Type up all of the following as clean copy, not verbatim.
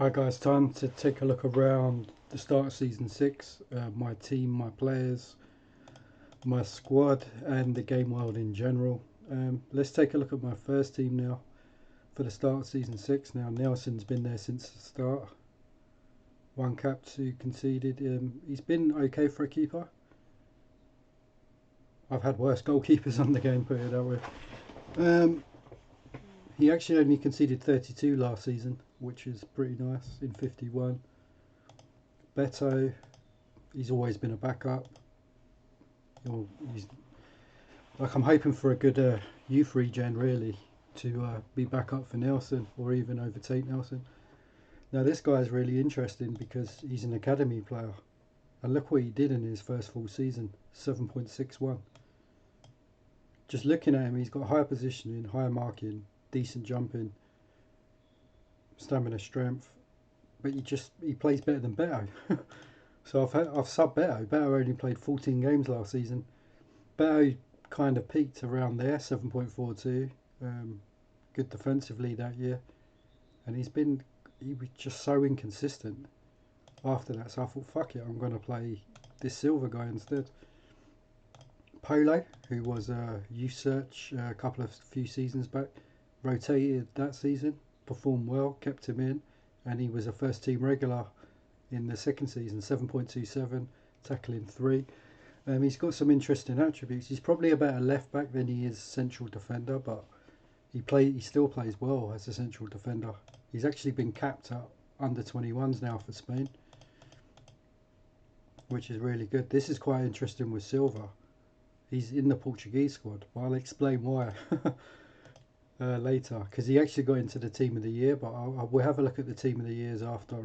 Hi guys, time to take a look around the start of season 6, my team, my players, my squad and the game world in general. Let's take a look at my first team now for the start of season 6. Now Nelson's been there since the start. One cap, two conceded. He's been okay for a keeper. I've had worse goalkeepers on the game, put it that way. He actually only conceded 32 last season, which is pretty nice in 51. Beto, he's always been a backup. He's like, I'm hoping for a good youth regen really to be back up for Nelson or even overtake Nelson. Now this guy is really interesting because he's an academy player, and look what he did in his first full season, 7.61. Just looking at him, he's got higher positioning, higher marking, decent jumping, stamina, strength, but he plays better than Beto. So I've subbed Beto. Beto only played 14 games last season. Beto kind of peaked around there, 7.42. Good defensively that year, and he was just so inconsistent after that. So I thought, fuck it, I'm going to play this Silver guy instead. Polo, who was a youth search a few seasons back, rotated that season, performed well, kept him in, and he was a first team regular in the second season, 7.27, tackling 3. He's got some interesting attributes. He's probably a better left back than he is central defender, but he still plays well as a central defender. He's actually been capped at under 21s now for Spain, which is really good. This is quite interesting with Silva. He's in the Portuguese squad, but I'll explain why later, because he actually got into the team of the year, but we'll have a look at the team of the years after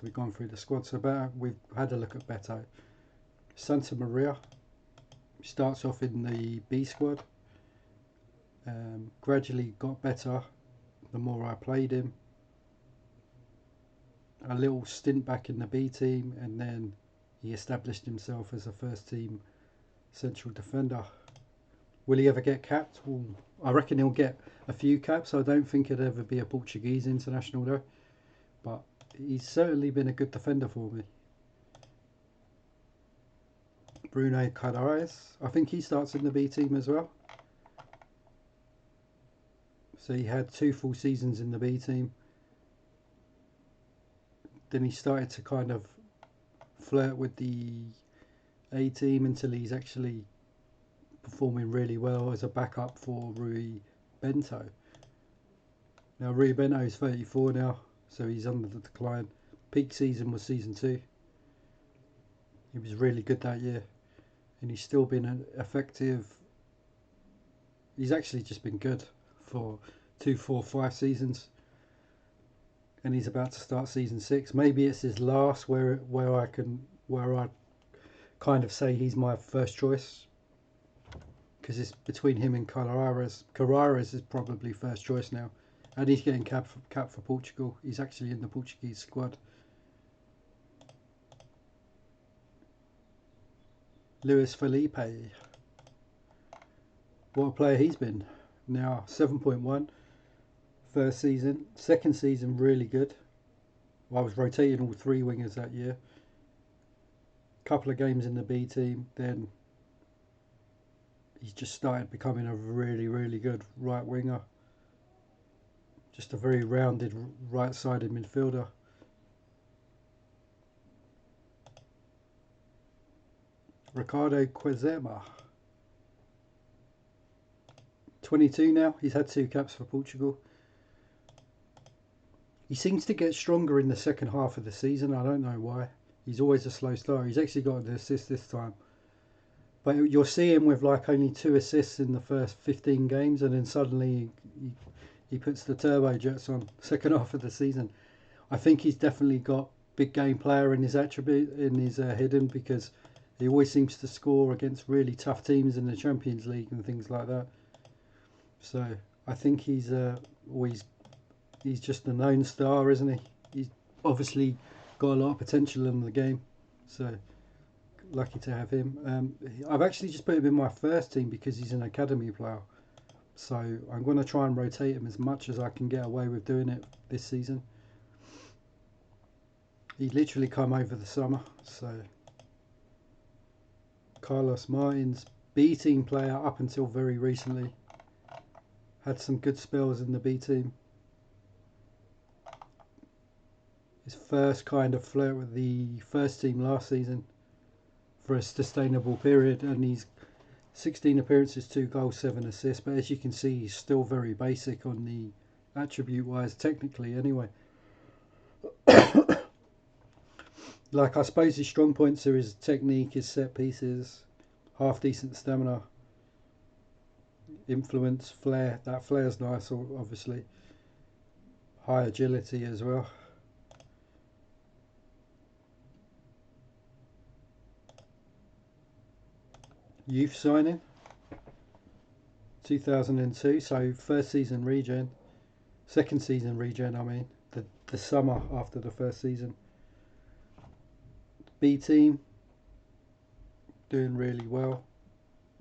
we've gone through the squad. So we've had a look at Beto. Santa Maria starts off in the B squad, gradually got better the more I played him. A little stint back in the B team, and then he established himself as a first team central defender. Will he ever get capped? Well, I reckon he'll get a few caps. I don't think he'll ever be a Portuguese international though, but he's certainly been a good defender for me. Bruno Cadares, I think he starts in the B team as well. So he had 2 full seasons in the B team. Then he started to kind of flirt with the A team until he's actually performing really well as a backup for Rui Bento. Now Rui Bento is 34 now, so he's under the decline. Peak season was season 2. He was really good that year, and he's still been effective. He's actually just been good for 2, 4, 5 seasons, and he's about to start season 6. Maybe it's his last where I kind of say he's my first choice, because it's between him and Carreras. Carreras is probably first choice now, and he's getting capped for Portugal. He's actually in the Portuguese squad. Luis Felipe, what a player he's been. Now 7.1 first season. Second season really good. I was rotating all 3 wingers that year. Couple of games in the B team, then he's just started becoming a really good right winger. Just a very rounded right-sided midfielder. Ricardo Quaresma, 22 now. He's had 2 caps for Portugal. He seems to get stronger in the second half of the season. I don't know why. He's always a slow starter. He's actually got an assist this time, but you'll see him with like only 2 assists in the first 15 games, and then suddenly he puts the turbo jets on second half of the season. I think he's definitely got big game player in his attribute, in his hidden, because he always seems to score against really tough teams in the Champions League and things like that. So I think he's just a known star, isn't he? He's obviously got a lot of potential in the game, so lucky to have him. I've actually just put him in my first team because he's an academy player, So I'm going to try and rotate him as much as I can get away with doing it this season. He literally come over the summer. So Carlos Martins, B team player up until very recently. Had some good spells in the B team. His first kind of flirt with the first team last season for a sustainable period, and he's 16 appearances, 2 goals, 7 assists, but as you can see he's still very basic on the attribute wise, technically anyway. Like, I suppose his strong points are his technique, his set pieces, half decent stamina, influence, flair. That flair's nice, obviously. High agility as well. Youth signing 2002, so first season regen, second season regen, I mean, the summer after the first season. B team doing really well.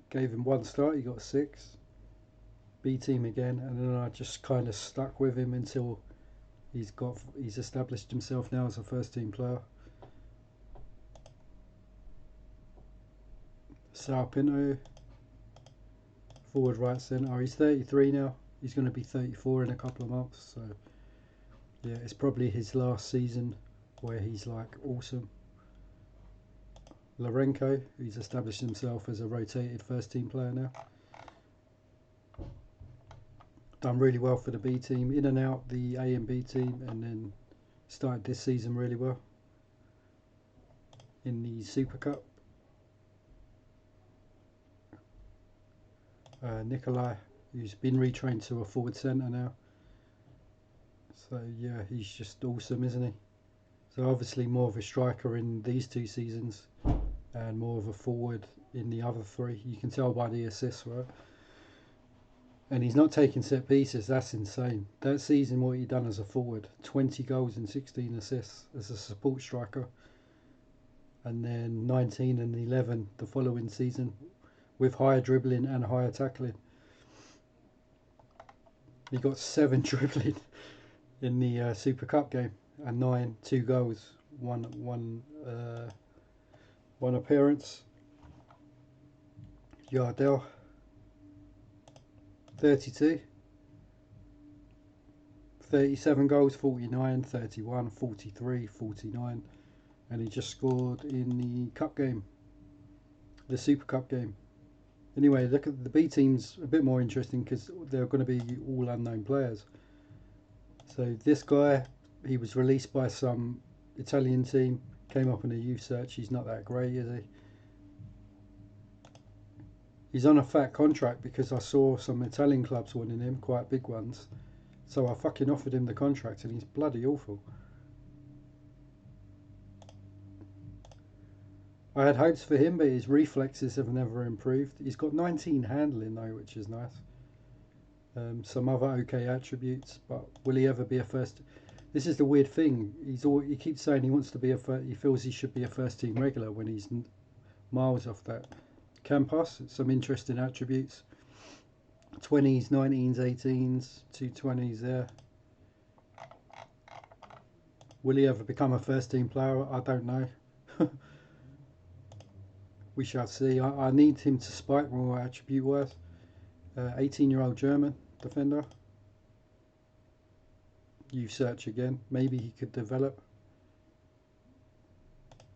Gave him 1 start, he got 6. B team again, and then I just kind of stuck with him until he's established himself now as a first team player. Sao Pinto, forward right centre. He's 33 now. He's going to be 34 in a couple of months. So yeah, it's probably his last season where he's like awesome. Lorenko, he's established himself as a rotated first team player now. Done really well for the B team, in and out the A and B team, and then started this season really well in the Super Cup. Nikolai, who's been retrained to a forward centre now. So yeah, he's just awesome, isn't he? So obviously more of a striker in these 2 seasons and more of a forward in the other 3. You can tell by the assists, right? And he's not taking set pieces. That's insane. That season, what he done as a forward, 20 goals and 16 assists as a support striker. And then 19 and 11 the following season, with higher dribbling and higher tackling. He got 7 dribbling in the Super Cup game, and 9, 2 goals, one appearance. Yardell, 32, 37 goals, 49, 31, 43, 49, and he just scored in the cup game, the Super Cup game. Anyway, look at the B team's a bit more interesting because they're going to be all unknown players. So this guy, he was released by some Italian team, came up in a youth search. He's not that great, is he? He's on a fat contract because I saw some Italian clubs wanting him, quite big ones. So I fucking offered him the contract and he's bloody awful. I had hopes for him, but his reflexes have never improved. He's got 19 handling though, which is nice. Some other okay attributes, but will he ever be a first? This is the weird thing. He keeps saying he wants to be he feels he should be a first team regular when he's miles off that. Campos, some interesting attributes. 20s, 19s, 18s, 220s there. Will he ever become a first team player? I don't know. We shall see. I need him to spike more attribute wise. 18-year-old German defender. You search again. Maybe he could develop.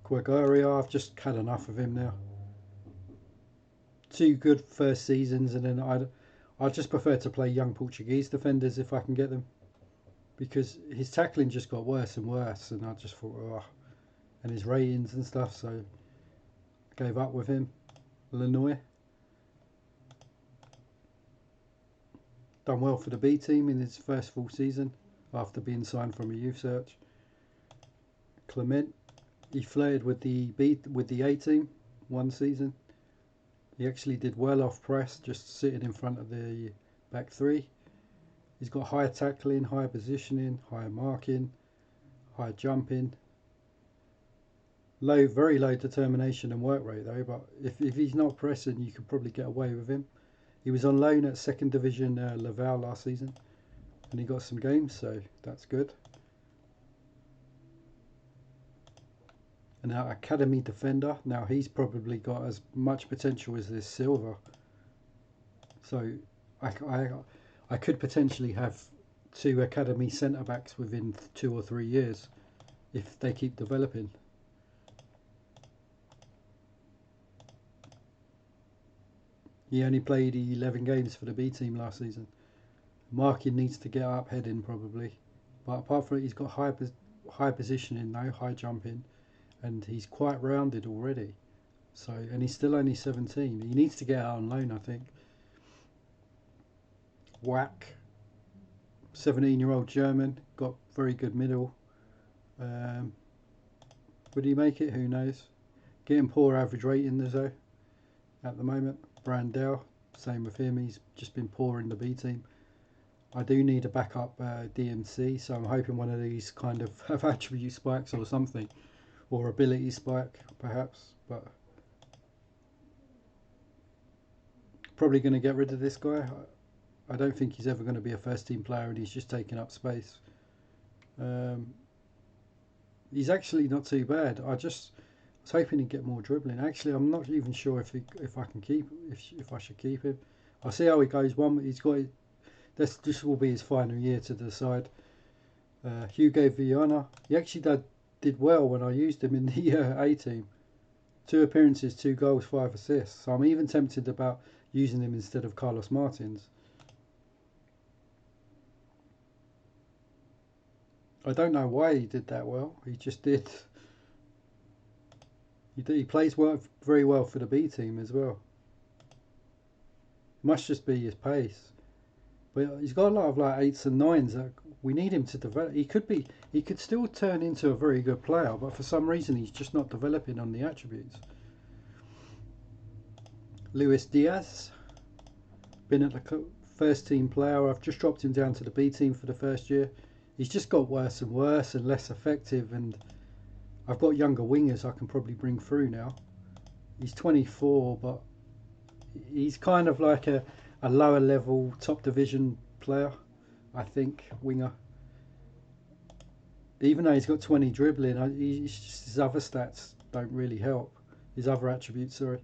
Quagaria, I've just had enough of him now. 2 good first seasons, and then I just prefer to play young Portuguese defenders if I can get them, because his tackling just got worse and worse, and I just thought, oh, and his ratings and stuff, so I gave up with him. Lenoy, done well for the B team in his first full season after being signed from a youth search. Clement, he flirted with the A team 1 season. He actually did well off press, just sitting in front of the back 3. He's got higher tackling, higher positioning, higher marking, higher jumping. Very low determination and work rate though, but if he's not pressing, you could probably get away with him. He was on loan at second division Laval last season, and he got some games, so that's good. And now academy defender. Now he's probably got as much potential as this Silva. So I could potentially have 2 academy centre backs within 2 or 3 years if they keep developing. He only played 11 games for the B team last season. Marking needs to get up heading probably, but apart from it, he's got high positioning now, high jumping, and he's quite rounded already. So, and he's still only 17. He needs to get out on loan, I think. Whack, 17-year-old German, got very good middle. Would he make it? Who knows? Getting poor average ratings though at the moment. Brandel, same with him. He's just been poor in the B team. I do need a backup DMC, so I'm hoping one of these kind of have attribute spikes or something, or ability spike perhaps. But probably going to get rid of this guy. I don't think he's ever going to be a first team player, and he's just taking up space. He's actually not too bad. I was hoping he'd get more dribbling. Actually, I'm not even sure if I should keep him. I'll see how he goes. He's got. This will be his final year to decide. Hugo Viana. He actually did well when I used him in the A team. 2 appearances, 2 goals, 5 assists. So I'm even tempted about using him instead of Carlos Martins. I don't know why he did that well. He just did. He plays very well for the B team as well. It must just be his pace. But he's got a lot of like 8s and 9s that we need him to develop. He could still turn into a very good player, but for some reason he's just not developing on the attributes. Luis Diaz, been at the first team player. I've just dropped him down to the B team for the first year. He's just got worse and worse and less effective, and I've got younger wingers I can probably bring through now. He's 24, but he's kind of like a lower level top division player, I think, winger. Even though he's got 20 dribbling, his other stats don't really help. His other attributes, sorry.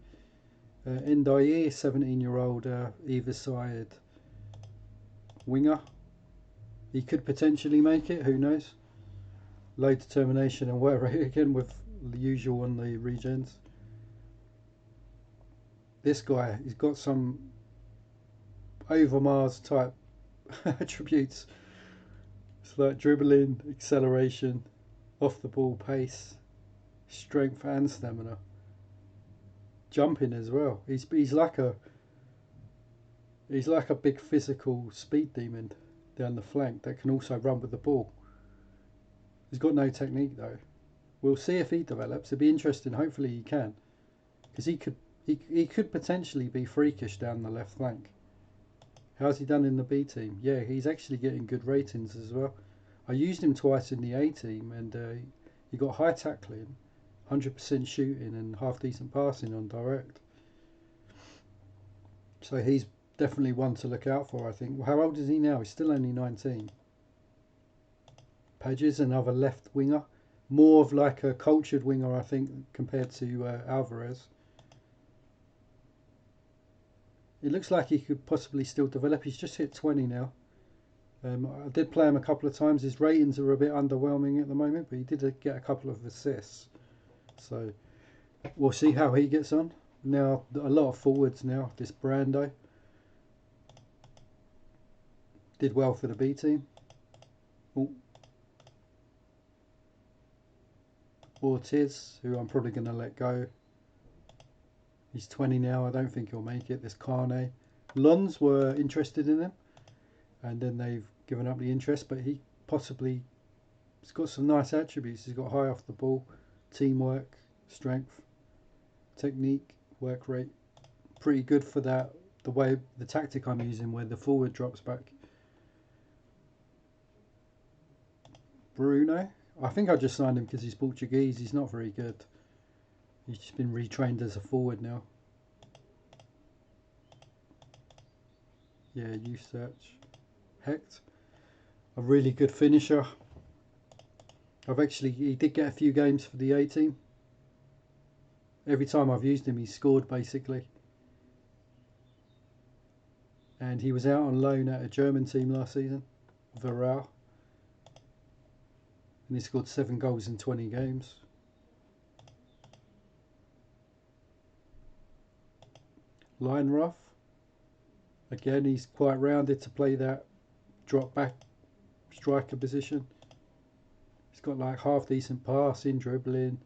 Ndiaye, 17-year-old either side winger. He could potentially make it, who knows? Low determination and work rate again with the usual on the regens. This guy, he's got some Overmars type attributes. It's like dribbling, acceleration, off the ball pace, strength and stamina. Jumping as well. He's like a big physical speed demon down the flank that can also run with the ball. He's got no technique though. We'll see if he develops. It'd be interesting. Hopefully he can, because he could potentially be freakish down the left flank. How's he done in the B team? Yeah, he's actually getting good ratings as well. I used him twice in the A team, and he got high tackling, 100% shooting, and half decent passing on direct. So he's definitely one to look out for, I think. How old is he now? He's still only 19. Pages, another left winger. More of like a cultured winger, I think, compared to Alvarez. It looks like he could possibly still develop. He's just hit 20 now. I did play him a couple of times. His ratings are a bit underwhelming at the moment, but he did get a couple of assists. So we'll see how he gets on. Now, a lot of forwards now. This Brando did well for the B team. Ortiz, who I'm probably going to let go. He's 20 now. I don't think he'll make it. This Carne. Lons were interested in him, and then they've given up the interest, but he's got some nice attributes. He's got high off the ball, teamwork, strength, technique, work rate. Pretty good for that, the tactic I'm using where the forward drops back. Bruno, I think I just signed him because he's Portuguese. He's not very good. He's just been retrained as a forward now. Yeah, youth search. Hecht, a really good finisher. He did get a few games for the A team. Every time I've used him, he's scored basically. And he was out on loan at a German team last season, Varel. And he scored 7 goals in 20 games. Leinroth, again, he's quite rounded to play that drop back striker position. He's got like half decent passing, dribbling,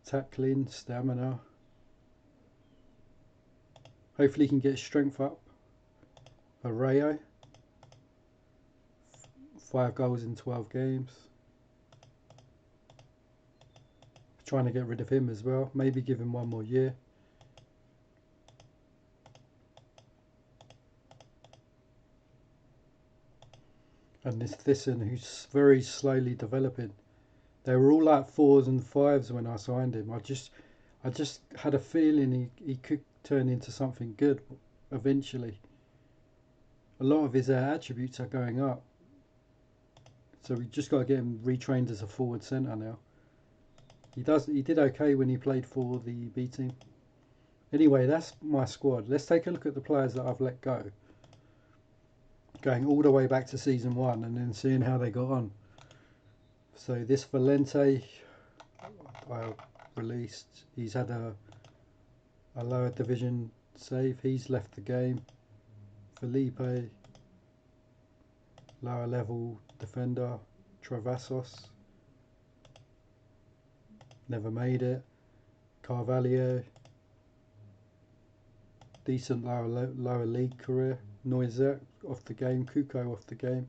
tackling, stamina. Hopefully he can get his strength up. Arreo, 5 goals in 12 games. Trying to get rid of him as well. Maybe give him 1 more year. And this Thyssen, who's very slowly developing. They were all like 4s and 5s when I signed him. I just had a feeling he could turn into something good eventually. A lot of his attributes are going up. So we just got to get him retrained as a forward centre now. He did okay when he played for the B team. Anyway, that's my squad. Let's take a look at the players that I've let go. Going all the way back to season 1 and then seeing how they got on. So this Valente I released. He's had a lower division save. He's left the game. Felipe, lower level defender. Travassos, never made it. Carvalho, decent lower league career. Noisette off the game. Cuco off the game.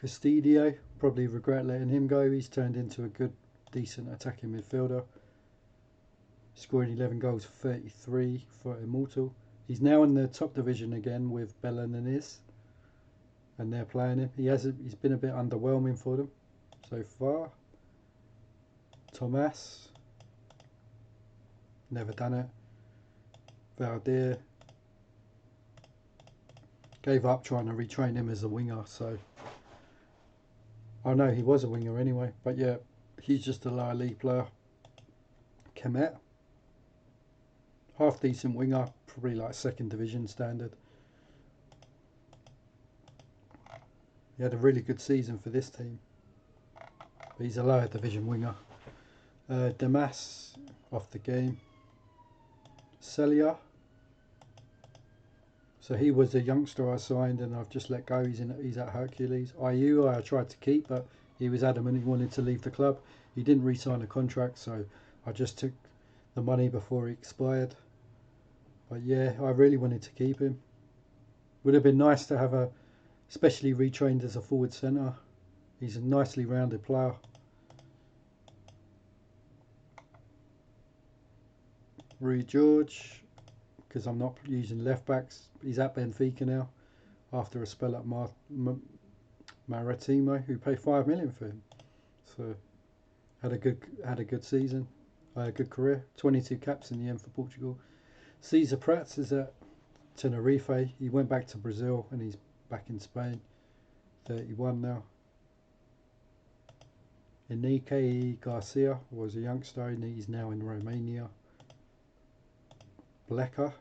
Castidio, probably regret letting him go. He's turned into a good, decent attacking midfielder. Scoring 11 goals for 33 for Immortal. He's now in the top division again with Belenenses, and they're playing him. He's been a bit underwhelming for them so far. Thomas, never done it. Valdir, gave up trying to retrain him as a winger, so I know he was a winger anyway, but yeah, he's just a lower league player. Kemet, half decent winger, probably like 2nd division standard. He had a really good season for this team, but he's a lower division winger. Damas off the game. Celia, so he was a youngster I signed and I've just let go. He's at Hercules. IU I tried to keep, but he was adamant he wanted to leave the club. He didn't re-sign a contract, so I just took the money before he expired. But yeah, I really wanted to keep him. Would have been nice to have especially retrained as a forward centre. He's a nicely rounded player. Rui George, because I'm not using left backs. He's at Benfica now after a spell at Maritimo, who paid 5 million for him. So had a good season, a good career. 22 caps in the end for Portugal. Cesar Prats is at Tenerife. He went back to Brazil and he's back in Spain. 31 now. Enrique Garcia was a youngster and he's now in Romania. Blecker,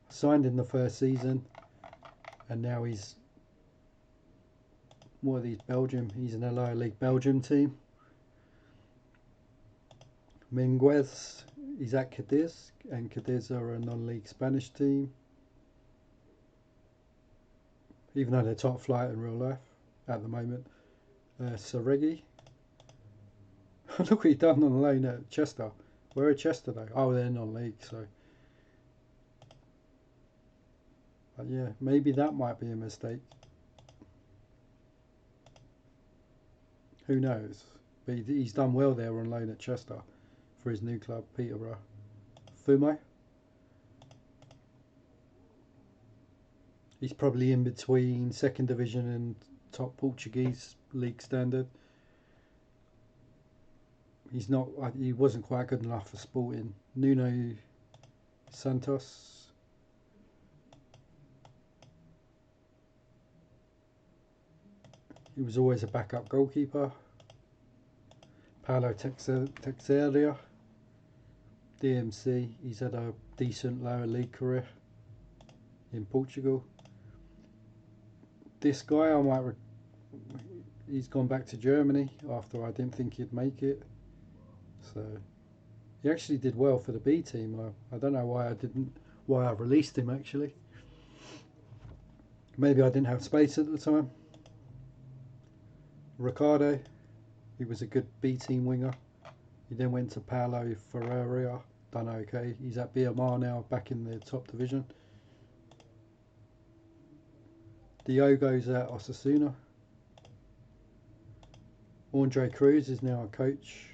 signed in the first season and now he's, what are these, Belgium? He's in a lower league Belgium team. Minguez, he's at Cadiz, and Cadiz are a non-league Spanish team, even though they're top flight in real life at the moment. Saregi, look what he done on loan at Chester. Where are Chester though? Oh, they're non-league, so. But yeah, maybe that might be a mistake. Who knows? But he's done well there on loan at Chester for his new club, Peterborough. Fumo, he's probably in between 2nd division and top Portuguese league standard. He wasn't quite good enough for Sporting. Nuno Santos, He was always a backup goalkeeper. Paulo Teixeira, DMC. He's had a decent lower league career in Portugal. This guy, he's gone back to Germany after I didn't think he'd make it. So he actually did well for the B team. I don't know why I released him actually. Maybe I didn't have space at the time. Ricardo, he was a good B team winger. He then went to Paulo Ferreira, done okay. He's at BMR now, back in the top division. Diogo's at Osasuna. Andre Cruz is now a coach.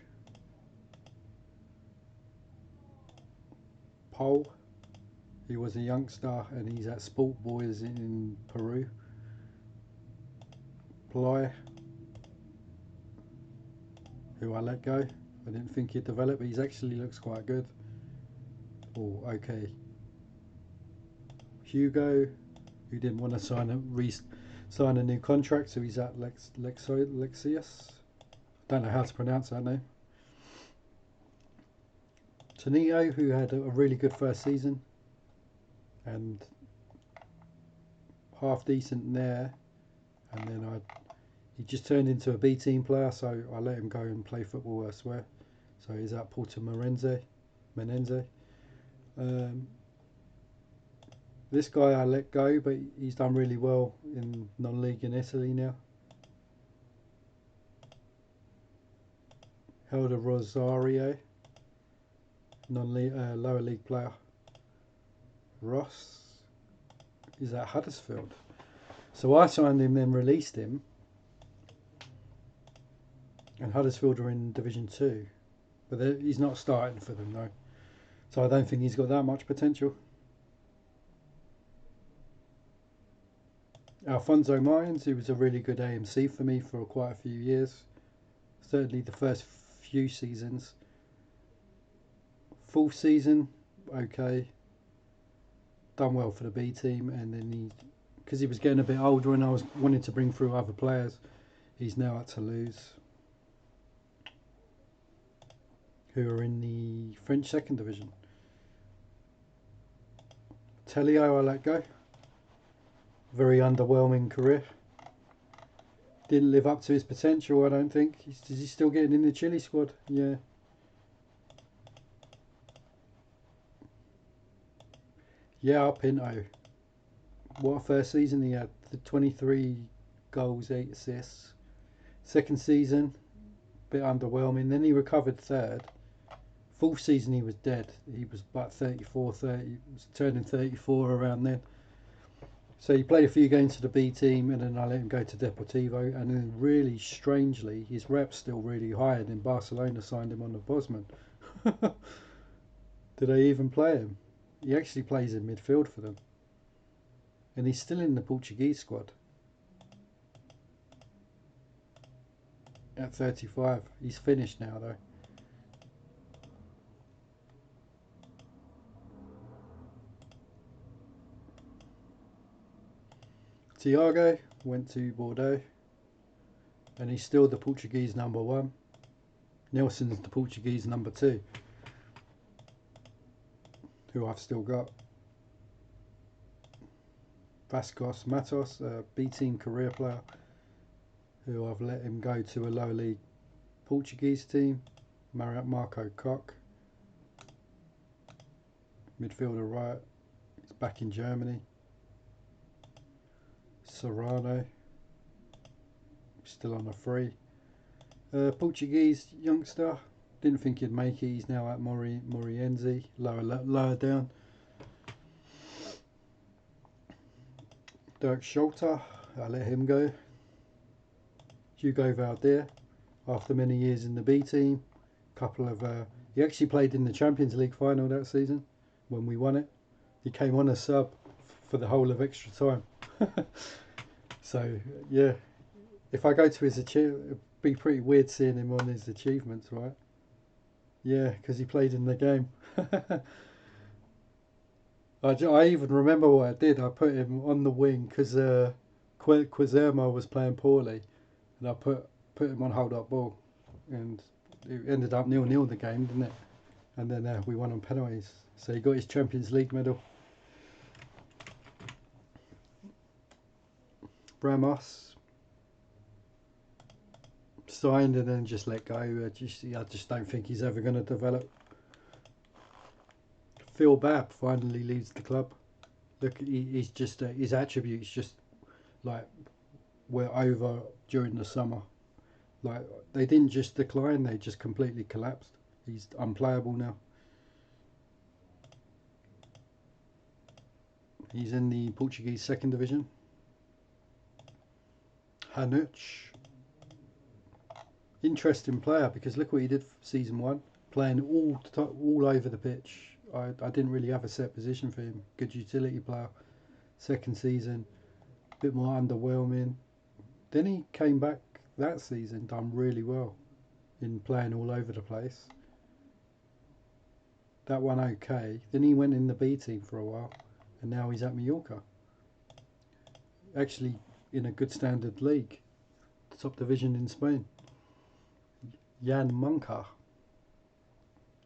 Paul, he was a youngster and he's at Sport Boys in Peru. Ply, who I let go. I didn't think he'd develop, but he actually looks quite good. Oh, okay. Hugo, who didn't want to sign a new contract, so he's at Lexius. Don't know how to pronounce that name. Tonio, who had a really good first season and half decent there, and then he just turned into a B team player, so I let him go and play football elsewhere. So he's at Porto Menenze. This guy I let go, but he's done really well in non-league in Italy now. Helder Rosario, lower league player. Ross is at Huddersfield. So I signed him, then released him. And Huddersfield are in Division 2. But he's not starting for them, no. So I don't think he's got that much potential. Alfonso Martins, he was a really good AMC for me for quite a few years. Certainly the first few seasons. Full season, okay. Done well for the B team, and then because he was getting a bit older and I was wanting to bring through other players, he's now at Toulouse, who are in the French second division. Telio I let go. Very underwhelming career. Didn't live up to his potential, I don't think. Is he still getting in the Chile squad? Yeah. Yeah, Pinto. What a first season he had. The 23 goals, 8 assists. Second season, bit underwhelming. Then he recovered third. Fourth season he was dead. He was about 34, 30, was turning 34 around then. So he played a few games for the B team, and then I let him go to Deportivo. And then really strangely, his rep's still really high, and then Barcelona signed him on the Bosman. Did they even play him? He actually plays in midfield for them. And he's still in the Portuguese squad. At 35. He's finished now though. Tiago went to Bordeaux. And he's still the Portuguese #1. Nelson's the Portuguese #2. Who I've still got. Vascos Matos, a B team career player, who I've let him go to a lower league Portuguese team. Marco Koch, midfielder right, he's back in Germany. Serrano, still on a free. Portuguese youngster, didn't think he'd make it. He's now at Morienzi, lower down. Dirk Scholter, I let him go. Hugo Valdir, after many years in the B team, he actually played in the Champions League final that season when we won it. He came on as sub for the whole of extra time. So yeah, if I go to his achievement, it'd be pretty weird seeing him on his achievements, right? Yeah, because he played in the game. I even remember what I did. I put him on the wing because Quizermo was playing poorly, and I put him on hold up ball, and it ended up 0-0 the game, didn't it? And then we won on penalties. So he got his Champions League medal. Ramos signed and then just let go. I just don't think he's ever going to develop. Phil Babb finally leaves the club. Look, he's just his attributes just like were over during the summer. Like they didn't just decline; they just completely collapsed. He's unplayable now. He's in the Portuguese second division. Hanuch, interesting player because look what he did for season 1, playing all over the pitch. I didn't really have a set position for him. Good utility player. Second season, a bit more underwhelming. Then he came back that season, done really well in playing all over the place. That one okay. Then he went in the B team for a while, and now he's at Mallorca. Actually, in a good standard league, top division in Spain. Jan Munker,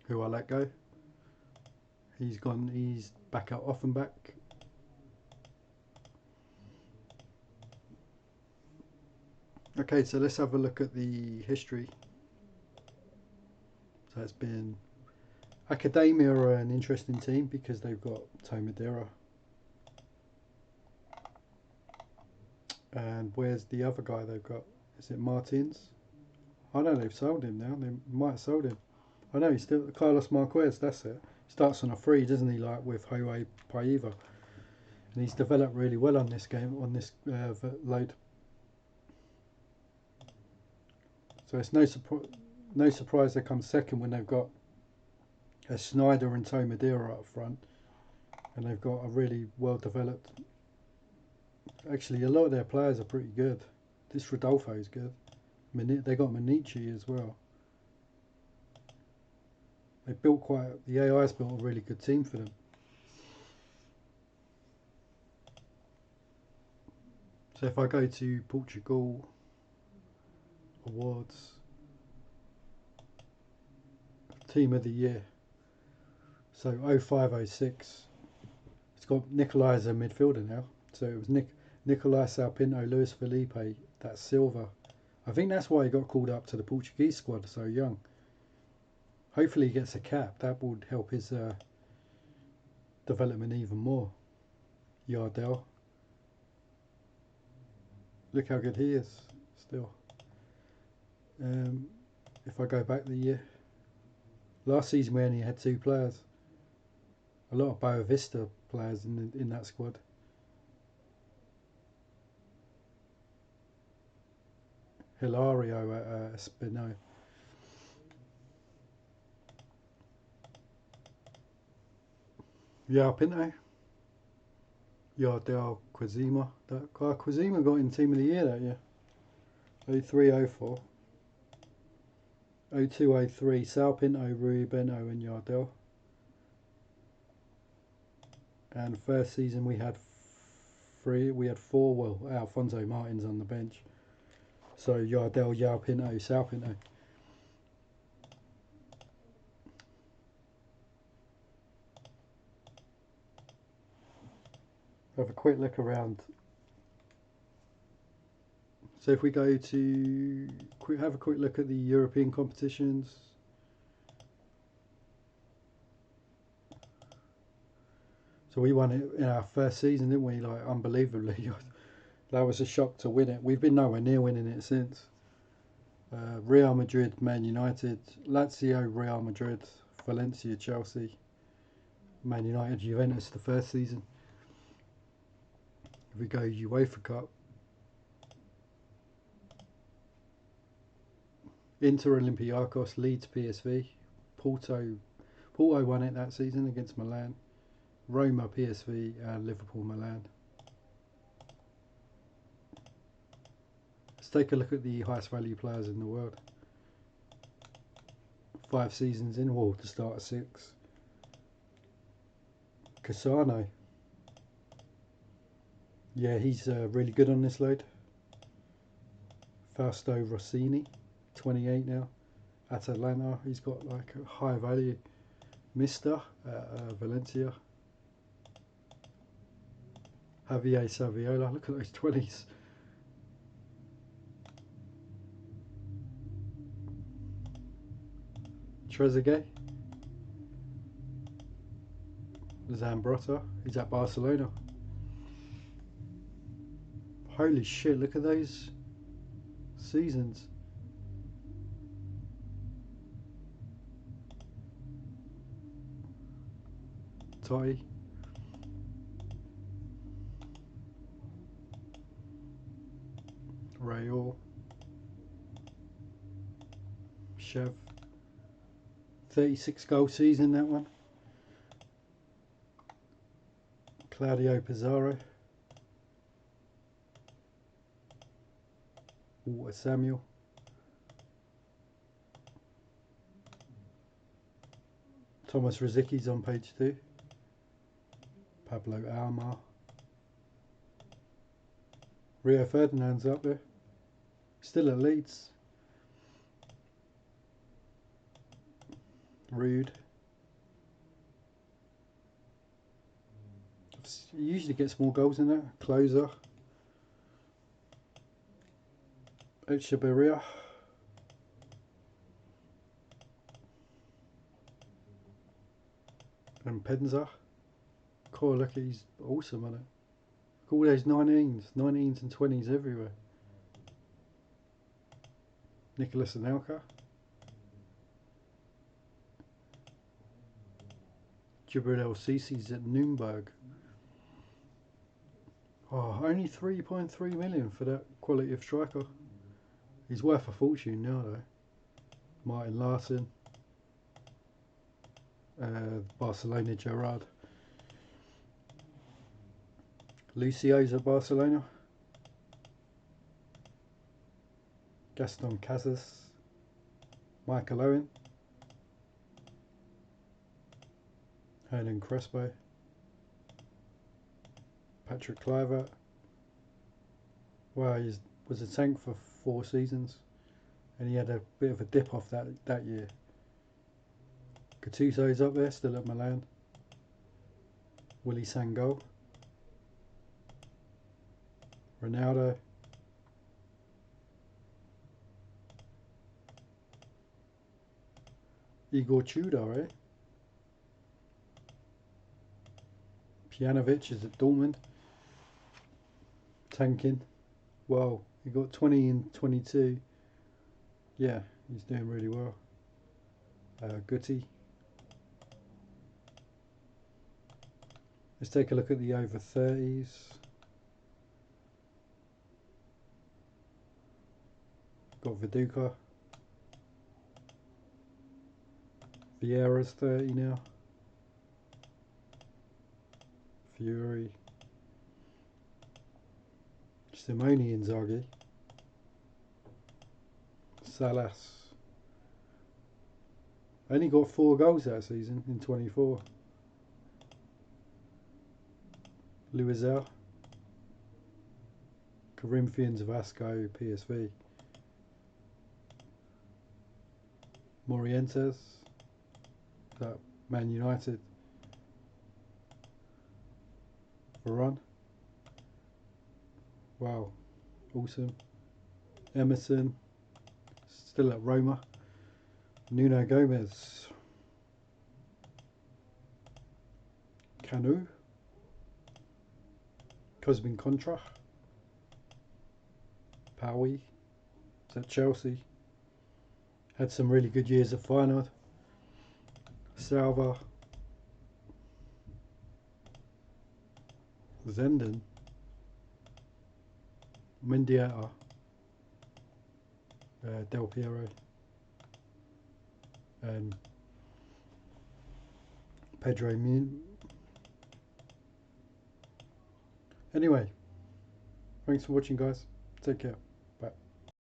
who I let go. He's gone. He's back out Offenbach. Okay, so let's have a look at the history. So it's been Academia are an interesting team because they've got Tomadera. And where's the other guy they've got? Is it Martins? I know they've sold him now. They might have sold him. I know he's still Carlos Marquez. That's it. Starts on a free, doesn't he? Like with Jose Paiva, and he's developed really well on this game on this load. So it's no surprise they come second when they've got a Snyder and Tomadera up front, and they've got a really well developed. Actually, a lot of their players are pretty good. This Rodolfo is good. They got Manici as well. They built the AI's built a really good team for them. So if I go to Portugal awards, team of the year. So 0506. It's got Nicolai as a midfielder now. So it was Nicolai, Salpinto, Luis Felipe, that's Silva. I think that's why he got called up to the Portuguese squad so young. Hopefully he gets a cap. That would help his development even more. Yardell. Look how good he is still. If I go back the year. Last season we only had 2 players. A lot of Boa Vista players in that squad. Hilario at Espino. Pinto. Yardell Quazima. That guy Quazima got in team of the year that year. 0304. 0203. Sal Pinto, Rui Bento and Yardell. And first season we had 4. Well, Alfonso Martins on the bench. So Yardell, Yao Pinto, Sal Pinto. Have a quick look around. So if we go to have a quick look at the European competitions. So we won it in our first season, didn't we? Like unbelievably. That was a shock to win it. We've been nowhere near winning it since. Real Madrid, Man United, Lazio, Real Madrid, Valencia, Chelsea, Man United, Juventus the first season. If we go UEFA Cup, Inter, Olympiacos, Leeds, PSV, Porto won it that season against Milan, Roma, PSV, and Liverpool, Milan. Let's take a look at the highest value players in the world. 5 seasons in, well, to start at 6. Cassano. Yeah, he's really good on this load. Fausto Rossini, 28 now, at Atlanta. He's got like a high value. Mister at Valencia. Javier Saviola, look at those 20s. Trezeguet. Zambrotta, he's at Barcelona. Holy shit, look at those seasons. Totti. Rayoul. Chev. 36 goal season, that one. Claudio Pizarro. Walter Samuel. Thomas Rosick's on page 2. Pablo Almar. Rio Ferdinand's up there. Still at Leeds. Rude. He usually gets more goals than that. Closer. Echeverria. And Penza. Cool, look, he's awesome on it. Look at all those 19s and 20s everywhere. Nicholas Anelka. Jibril El Sisi's at Nuremberg. Oh, only 3.3 million for that quality of striker. He's worth a fortune now though. Martin Larson. Barcelona Gerrard. Lucio's at Barcelona. Gaston Casas. Michael Owen. Hernan Crespo. Patrick Kluivert. Wow, he was a tank for 4 seasons and he had a bit of a dip off that year. Gattuso's up there, still at Milan. Willy Sangol. Ronaldo. Igor Tudor, eh? Pjanovic is at Dortmund. Tanking. Wow, he got 20 in 22. Yeah, he's doing really well. Guti. Let's take a look at the over 30s. Got Viduka. Vieira's 30 now. Fury. Simone Inzaghi. Salas. Only got 4 goals that season in 24. Luizel. Corinthians, Vasco, PSV. Morientes. That Man United. Varane. Wow, awesome. Emerson, still at Roma. Nuno Gomez. Canu. Cosmin Contra. Powie. Is at Chelsea. Had some really good years at Feyenoord. Salva. Zenden. Mendieta. Del Piero. And Pedro Mun. Anyway, thanks for watching guys. Take care.